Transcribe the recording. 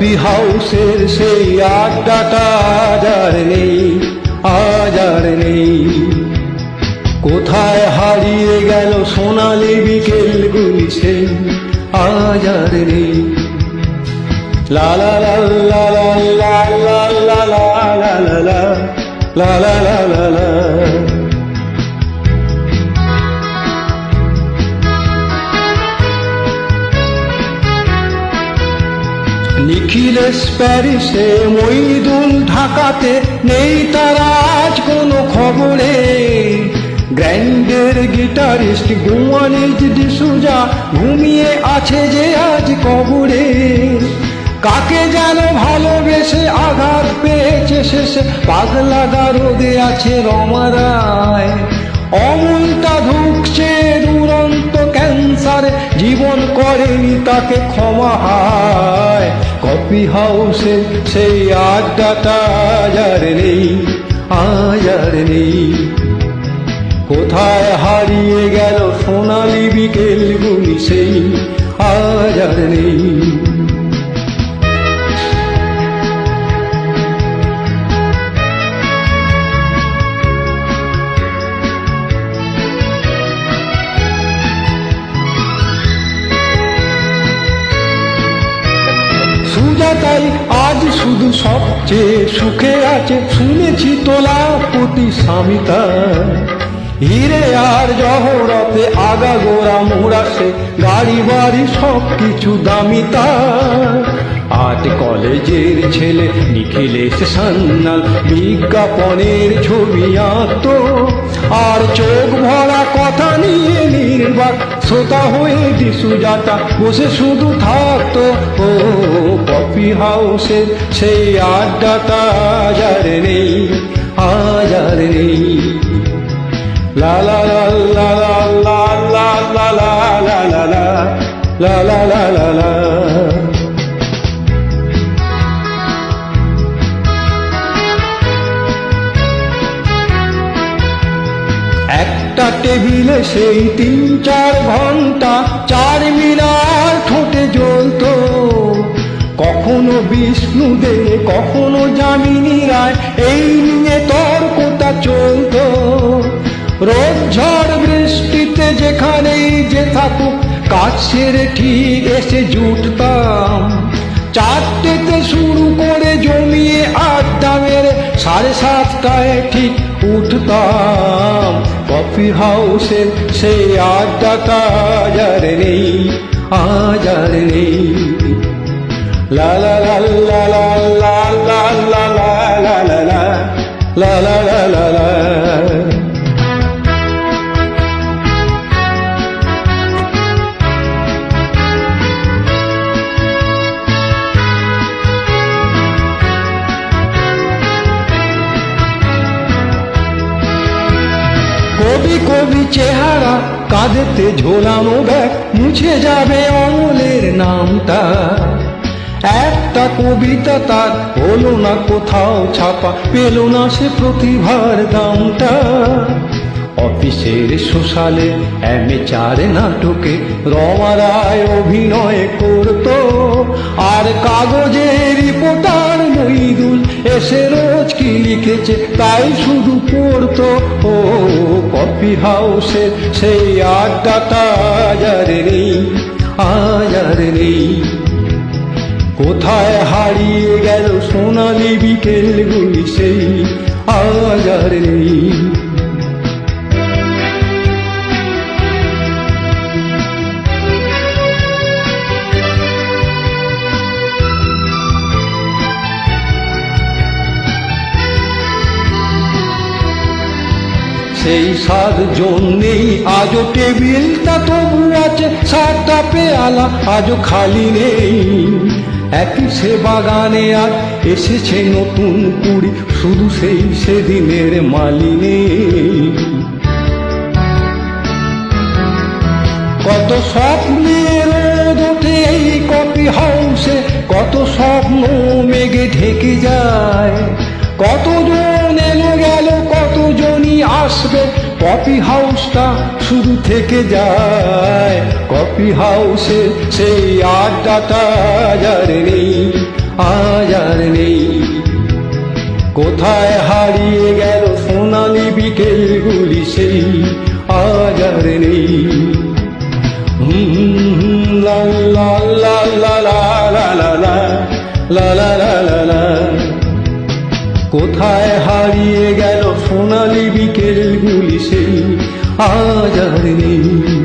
Coffee হাউসের সেই আড্ডাটা আজ আর নেই, আজ আর নেই। কোথায় হারিয়ে গেল সোনালি বিকেলগুলি সেই আজ আর নেই। লা লা লা লা লা লা লা লা লা লা লা লা লা লা লা লা। নিখিলেশ প্যারিসে, মইদুল ঢাকাতে, নেই তারা আজ কোনো খবরে। গ্র্যান্ডের গিটারিস্ট গোয়ানিজ ডিসুজা ঘুমিয়ে আছে যে আজ কবরে। কাকে যেন ভালোবেসে আঘাত পেয়েছে শেষে, পাগলা গারদে আছে রমা রায়। অমলটা ঢুকছে দুরন্ত ক্যান্সারে, জীবন করেনি তাকে ক্ষমা হায়। কফি হাউসে সেই আড্ডাটা আজ আর নেই, আজ আর নেই। কোথায় হারিয়ে গেল সোনালি বিকেলগুলি সেই আজ আর নেই। সুজাতাই আজ শুধু সবচেয়ে সুখে আছে, শুনেছি তোলাপতি স্বামিতা। হিরে আর জহরতে আগাগোড়া মোড়াসে, গাড়ি বাড়ি সব কিছু দামি তার। আর্ট কলেজের ছেলে নিখিলেশ সান্যাল বিজ্ঞাপনের ছবি আঁকত, আর চোখ ভরা কথা নিয়ে নির্বাক শ্রোতা হয়ে ডিসুজাটা বসে শুধু থাকতো। ও কফি হাউসের সেই আড্ডাটা আজ আর নেই, আজ আর নেই। লা লা লা লা লা লা লা লা লা লা লা লা লা লা লা লা। একটা টেবিলে সেই 3-4 ঘন্টা চার মিনার ঠোঁটে জ্বলত। কখনো বিষ্ণু দে, কখনো যামিনী রায়, এই নিয়ে তর্কটা চলত। রোদ ঝড় বৃষ্টিতে যেখানেই যে থাকুক, কাজ সেরে ঠিক এসে জুটতাম। 4টেতে শুরু করে জমিয়ে আড্ডা মেরে 7:30টায় ঠিক উঠতাম। কফি হাউসের সেই আড্ডাটা আজ আর নেই, আজ আর নেই। লা লা লা লা লা লা লা লা লা লা লা লা লা লা লা লা। কবি কবি চেহারা, কাঁধেতে ঝোলানো ব্যাগ, মুছে যাবে অমলের নামটা। একটা কবিতা তার হলো না কোথাও ছাপা, পেল না সে প্রতিভার দামটা। অফিসের সোশ্যালে অ্যামেচার নাটকে রমা রায় অভিনয় করত, আর কাগজে রিপোর্টার মইদুল এসে রোজ কি লিখেছে তাই শুধু পড়তো। ও কফি হাউসের সেই আড্ডাটা আজ আর নেই, আজ আর নেই। কোথায় হারিয়ে গেল সোনালি বিকেলগুলি সেই আজ আর নেই। সেই 7 জন নেই আজও, টেবিলটা তবু আছে, 7টা পেয়ালা আজও খালি নেই। একই সে বাগানে আর এসেছে নতুন কুড়ি, শুধু সেই সেদিনের মালিনী। কত স্বপ্নের রোদ ওঠে এই কফি হাউসে, কত স্বপ্ন মেঘে ঢেকে যায়। কতজন এলো গেল, কতজনই আসবে, কফি হাউসটা শুধু থেকে যায়। কফি হাউসে সেই আড্ডাটা আজ আর নেই, আজ আর নেই। কোথায় হারিয়ে গেল সোনালি বিকেলগুলি সেই আজ আর নেই। লা লা লা লা লা লা লা লা লা লা লা লা লা। কোথায় হারিয়ে গেল সোনালি বিকেলগুলি সেই আজ আর নেই।